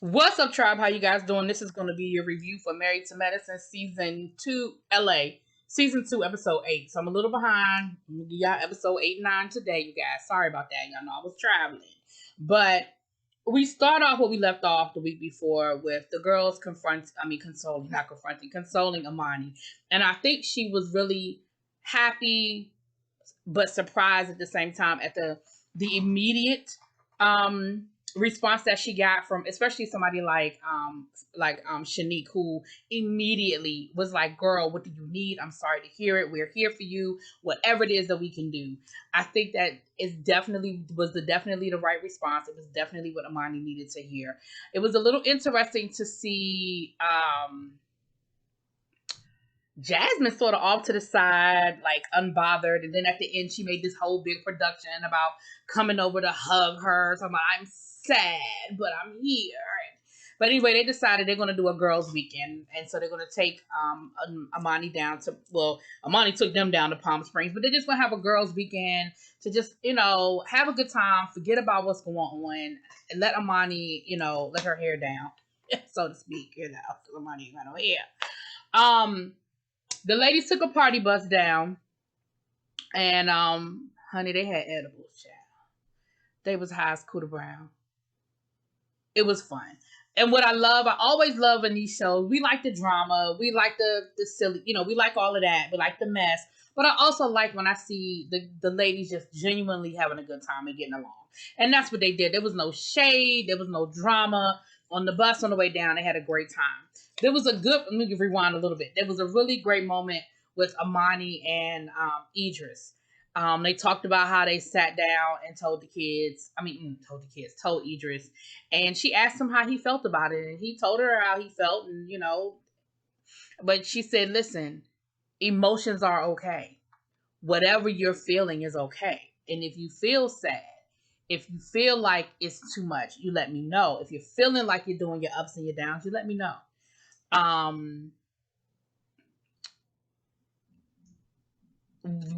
What's up, tribe? How you guys doing? This is going to be your review for Married to Medicine Season 2 LA. Season 2, Episode 8. So I'm a little behind. I'm going to give y'all Episode 8 and 9 today, you guys. Sorry about that. Y'all know I was traveling. But we start off where we left off the week before with the girls consoling Amani. And I think she was really happy but surprised at the same time at the immediate response that she got from especially somebody like Shanique, who immediately was like, girl, what do you need? I'm sorry to hear it. We're here for you, whatever it is that we can do. I think that is definitely the right response. It was definitely what Amani needed to hear. It was a little interesting to see Jasmine sort of off to the side, like unbothered. And then at the end, she made this whole big production about coming over to hug her. So I'm sad, but I'm here. But anyway, they decided they're going to do a girls' weekend. And so they're going to take Amani down to, well, Amani took them down to Palm Springs. But they're just going to have a girls' weekend to just, have a good time, forget about what's going on, and let Amani, let her hair down, so to speak, because Amani ain't got no hair. The ladies took a party bus down, and honey, they had edibles, child. They was high as Cooter Brown. It was fun. And what I always love in these shows, we like the drama, we like the silly, we like all of that, we like the mess. But I also like when I see the ladies just genuinely having a good time and getting along. And that's what they did. There was no shade, there was no drama. On the bus on the way down, they had a great time. There was let me rewind a little bit. There was a really great moment with Amani and Idris. They talked about how they sat down and told Idris. And she asked him how he felt about it. And he told her how he felt. And, but she said, listen, emotions are okay. Whatever you're feeling is okay. And if you feel sad, if you feel like it's too much, you let me know. If you're feeling like you're doing your ups and your downs, you let me know.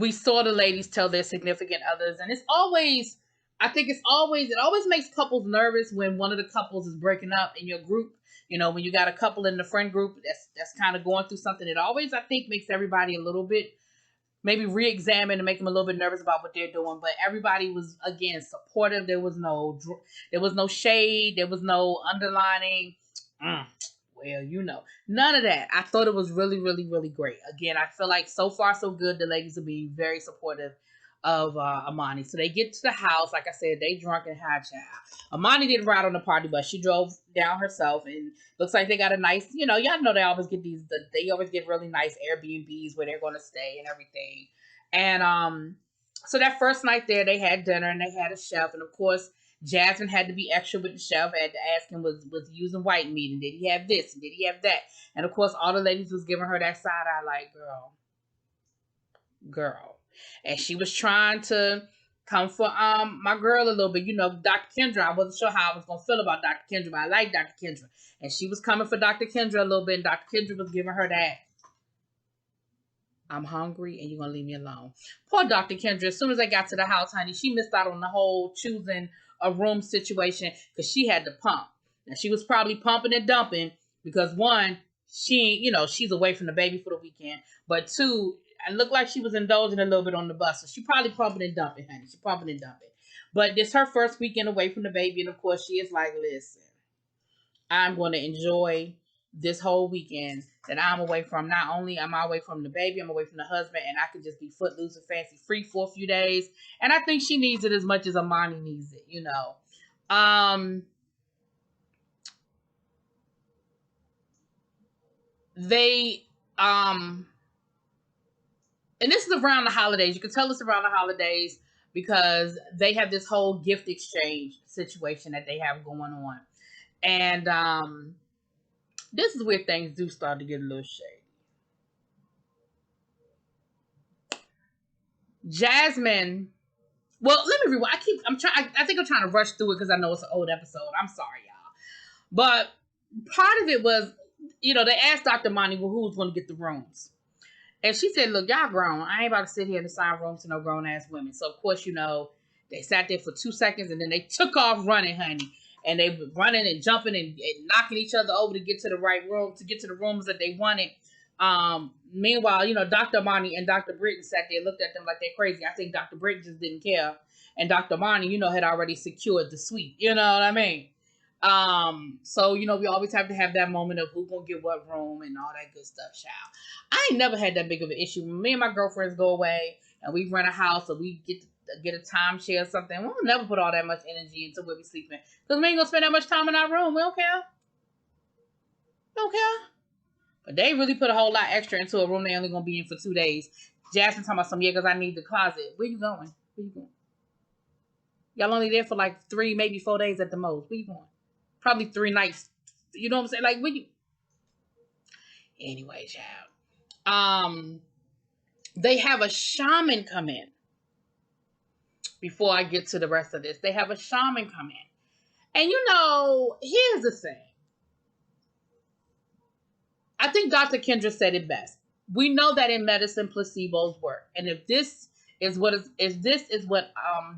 We saw the ladies tell their significant others, and it always makes couples nervous when one of the couples is breaking up in your group. When you got a couple in the friend group that's kind of going through something, it always, I think, makes everybody a little bit maybe re-examine and make them a little bit nervous about what they're doing. But everybody was, again, supportive. There was no shade. There was no underlining. None of that. I thought it was really, really, really great. Again, I feel like so far so good. The ladies are being very supportive of Amani. So they get to the house. Like I said, they drunk and high, child. Amani didn't ride on the party bus. She drove down herself, and looks like they got a nice, y'all know they always get they always get really nice Airbnbs where they're going to stay and everything. And so that first night there, they had dinner and they had a chef, and of course, Jasmine had to be extra with the chef. Had to ask him was he using white meat, and did he have this, and did he have that? And of course, all the ladies was giving her that side eye, like, girl. And she was trying to come for my girl a little bit. Dr. Kendra, I wasn't sure how I was gonna feel about Dr. Kendra, but I like Dr. Kendra. And she was coming for Dr. Kendra a little bit, and Dr. Kendra was giving her that, I'm hungry and you're gonna leave me alone. Poor Dr. Kendra, as soon as they got to the house, honey, she missed out on the whole choosing a room situation because she had to pump. Now she was probably pumping and dumping because one, she's away from the baby for the weekend. But two, it looked like she was indulging a little bit on the bus. So she probably pumping and dumping, honey. She pumping and dumping. But this her first weekend away from the baby, and of course she is like, listen, I'm going to enjoy this whole weekend that I'm away from. Not only am I away from the baby, I'm away from the husband, and I can just be footloose and fancy free for a few days. And I think she needs it as much as Amani needs it, They and this is around the holidays. You can tell it's around the holidays because they have this whole gift exchange situation that they have going on. And this is where things do start to get a little shady. Jasmine, well, let me rewind. I think I'm trying to rush through it because I know it's an old episode. I'm sorry, y'all. But part of it was, they asked Dr. Monty, well, who was going to get the rooms? And she said, look, y'all grown. I ain't about to sit here and assign rooms to no grown-ass women. So, of course, they sat there for 2 seconds and then they took off running, honey. and they were running and jumping and knocking each other over to get to the right room, to get to the rooms that they wanted. Meanwhile, you know, Dr. Amani and Dr. Britton sat there and looked at them like they're crazy. I think Dr. Britton just didn't care. And Dr. Amani, you know, had already secured the suite. You know what I mean? So, you know, we always have to have that moment of who gonna get what room and all that good stuff, child. I ain't never had that big of an issue. When me and my girlfriends go away and we rent a house or we get a timeshare or something, we'll never put all that much energy into where we sleeping. Because we ain't gonna spend that much time in our room. We don't care. We don't care. But they really put a whole lot extra into a room they only gonna be in for 2 days. Jasmine talking about some, yeah, because I need the closet. Where you going? Where you going? Y'all only there for like 3, maybe 4 days at the most. Where you going? Probably 3 nights. You know what I'm saying? Like, where you... Anyway, child. They have a shaman come in. Before I get to the rest of this, they have a shaman come in. And you know, here's the thing. I think Dr. Kendra said it best. We know that in medicine, placebos work. And if this is what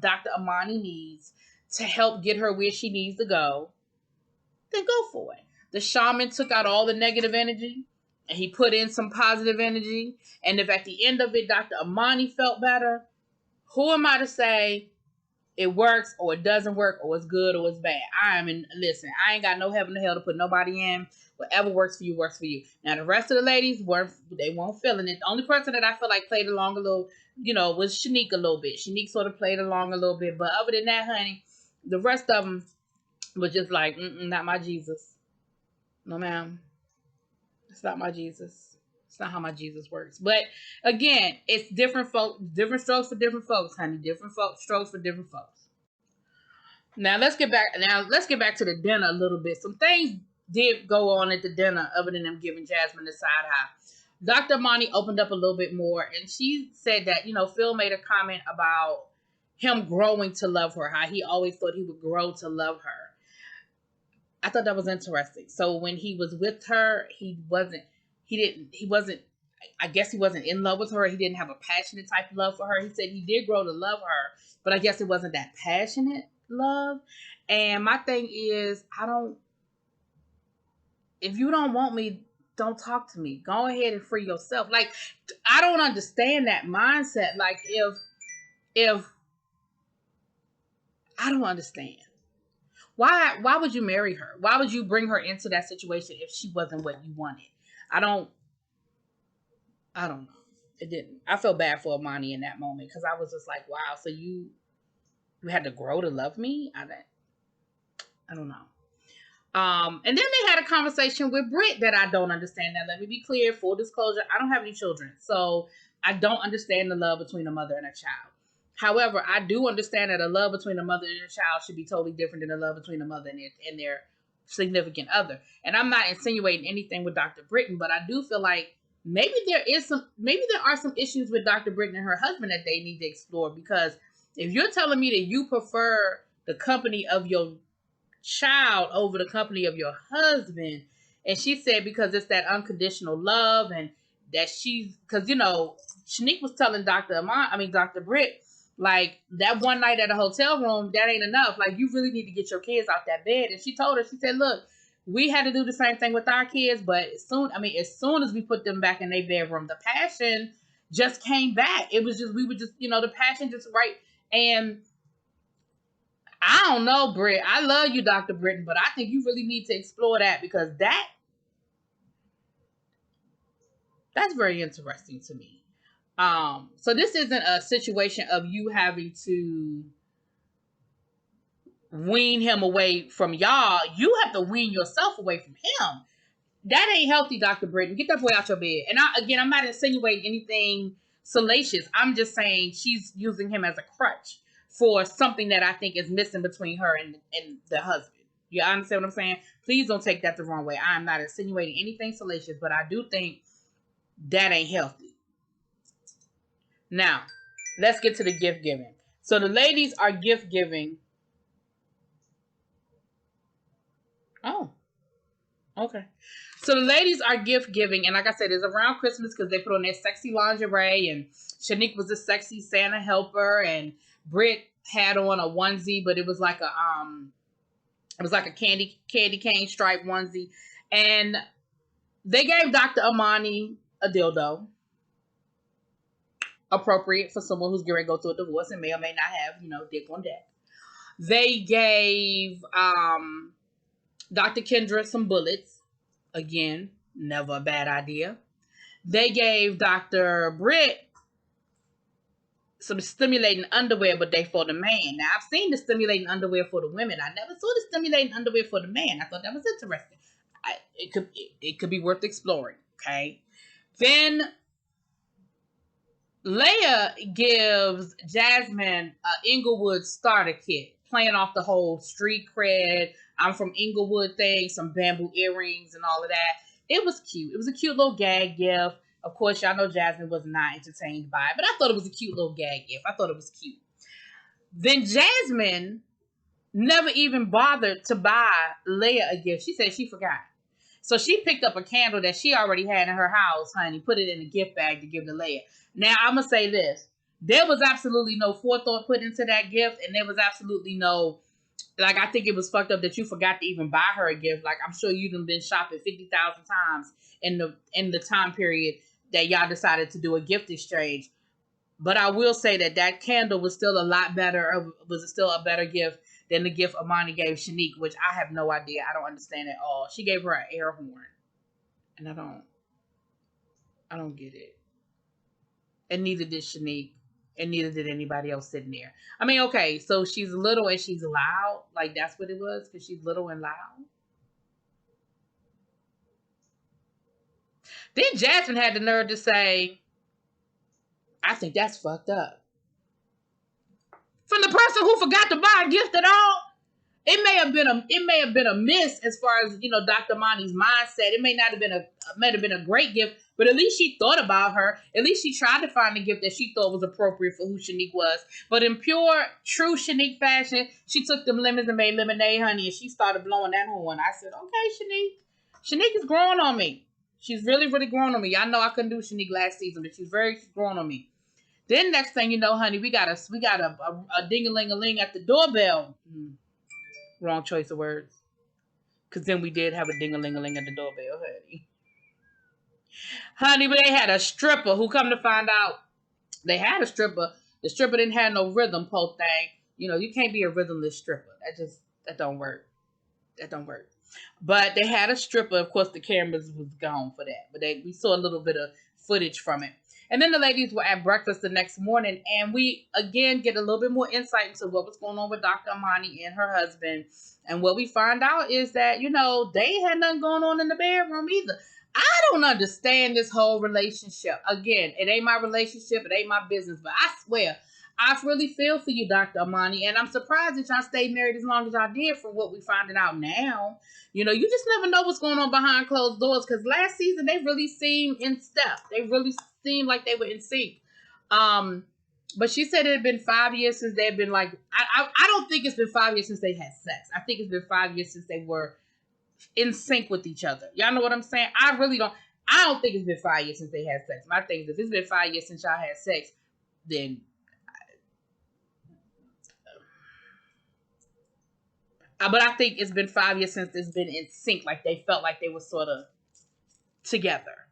Dr. Amani needs to help get her where she needs to go, then go for it. The shaman took out all the negative energy and he put in some positive energy. And if at the end of it, Dr. Amani felt better, who am I to say it works or it doesn't work or it's good or it's bad? Listen, I ain't got no heaven or hell to put nobody in. Whatever works for you, works for you. Now, the rest of the ladies, they weren't feeling it. The only person that I feel like played along a little, you know, was Shanique a little bit. Shanique sort of played along a little bit. But other than that, honey, the rest of them was just like, not my Jesus. No, ma'am. It's not my Jesus. It's not how my Jesus works. But again, it's different strokes for different folks, honey. Different strokes for different folks. Now let's get back to the dinner a little bit. Some things did go on at the dinner other than them giving Jasmine the side eye. Dr. Amani opened up a little bit more and she said that, you know, Phil made a comment about him growing to love her, how he always thought he would grow to love her. I thought that was interesting. So when he was with her, I guess he wasn't in love with her. He didn't have a passionate type of love for her. He said he did grow to love her, but I guess it wasn't that passionate love. And my thing is, if you don't want me, don't talk to me. Go ahead and free yourself. Like, I don't understand that mindset. Like, if I don't understand. Why would you marry her? Why would you bring her into that situation if she wasn't what you wanted? I don't know. It didn't. I felt bad for Amani in that moment because I was just like, wow, so you had to grow to love me? I don't know. And then they had a conversation with Britt that I don't understand. Now, let me be clear, full disclosure, I don't have any children. So I don't understand the love between a mother and a child. However, I do understand that a love between a mother and a child should be totally different than a love between a mother and their significant other. And I'm not insinuating anything with Dr. Britton, but I do feel like maybe there are some issues with Dr. Britton and her husband that they need to explore. Because if you're telling me that you prefer the company of your child over the company of your husband, and she said because it's that unconditional love, and that because you know, Shanique was telling Dr. Britt, like, that one night at a hotel room, that ain't enough. Like, you really need to get your kids out that bed. And she told her, she said, look, we had to do the same thing with our kids, but as soon as we put them back in their bedroom, the passion just came back. It was just, we were just, you know, the passion just right. And I don't know, Britt. I love you, Dr. Britton, but I think you really need to explore that, because that's very interesting to me. So this isn't a situation of you having to wean him away from y'all. You have to wean yourself away from him. That ain't healthy, Dr. Britton. Get that boy out your bed. And I'm not insinuating anything salacious. I'm just saying she's using him as a crutch for something that I think is missing between her and the husband. You understand what I'm saying? Please don't take that the wrong way. I'm not insinuating anything salacious, but I do think that ain't healthy. Now, let's get to the gift giving. So the ladies are gift giving. Oh, okay. So the ladies are gift giving, and like I said, it's around Christmas because they put on their sexy lingerie, and Shanique was a sexy Santa helper, and Britt had on a onesie, but it was like It was like a candy cane stripe onesie. And they gave Dr. Amani a dildo. Appropriate for someone who's going to go through a divorce and may or may not have, dick on deck. They gave Dr. Kendra some bullets. Again, never a bad idea. They gave Dr. Britt some stimulating underwear, but they for the man. Now, I've seen the stimulating underwear for the women. I never saw the stimulating underwear for the man. I thought that was interesting. It could be worth exploring, okay? Then Leia gives Jasmine an Inglewood starter kit, playing off the whole street cred, I'm from Inglewood thing, some bamboo earrings and all of that. It was cute. It was a cute little gag gift. Of course, y'all know Jasmine was not entertained by it, but I thought it was a cute little gag gift. I thought it was cute. Then Jasmine never even bothered to buy Leia a gift. She said she forgot. So she picked up a candle that she already had in her house, honey, put it in a gift bag to give to Leia. Now, I'm going to say this. There was absolutely no forethought put into that gift, and there was absolutely no, like, I think it was fucked up that you forgot to even buy her a gift. Like, I'm sure you'd have been shopping 50,000 times in the time period that y'all decided to do a gift exchange. But I will say that candle was still a lot better, was still a better gift than the gift Amani gave Shanique, which I have no idea. I don't understand at all. She gave her an air horn. And I don't get it. And neither did Shanique. And neither did anybody else sitting there. I mean, okay, so she's little and she's loud. Like, that's what it was? Because she's little and loud? Then Jasmine had the nerve to say, I think that's fucked up. From the person who forgot to buy a gift at all. It may have been a miss as far as, Dr. Monty's mindset. It may have been a great gift, but at least she thought about her. At least she tried to find a gift that she thought was appropriate for who Shanique was. But in pure, true Shanique fashion, she took them lemons and made lemonade, honey, and she started blowing that horn. I said, okay, Shanique. Shanique is growing on me. She's really, really growing on me. Y'all know I couldn't do Shanique last season, but she's growing on me. Then next thing you know, honey, we got a ding-a-ling-a-ling at the doorbell. Wrong choice of words. Because then we did have a ding-a-ling-a-ling at the doorbell, honey. Honey, but they had a stripper who, come to find out, they had a stripper. The stripper didn't have no rhythm, po thing. You can't be a rhythmless stripper. That don't work. That don't work. But they had a stripper. Of course, the cameras was gone for that. But we saw a little bit of footage from it. And then the ladies were at breakfast the next morning, and we, again, get a little bit more insight into what was going on with Dr. Amani and her husband. And what we find out is that, they had nothing going on in the bedroom either. I don't understand this whole relationship. Again, it ain't my relationship. It ain't my business. But I swear, I really feel for you, Dr. Amani. And I'm surprised that y'all stayed married as long as y'all did from what we're finding out now. You just never know what's going on behind closed doors. Because last season, they really seemed in step. They really seemed like they were in sync. But she said it had been 5 years since they've been like, I don't think it's been 5 years since they had sex. I think it's been 5 years since they were in sync with each other. Y'all know what I'm saying? I don't think it's been 5 years since they had sex. My thing is, if it's been 5 years since y'all had sex, then but I think it's been 5 years since it's been in sync. Like, they felt like they were sort of together,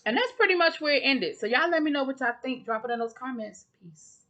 And that's pretty much where it ended. So y'all let me know what y'all think. Drop it in those comments. Peace.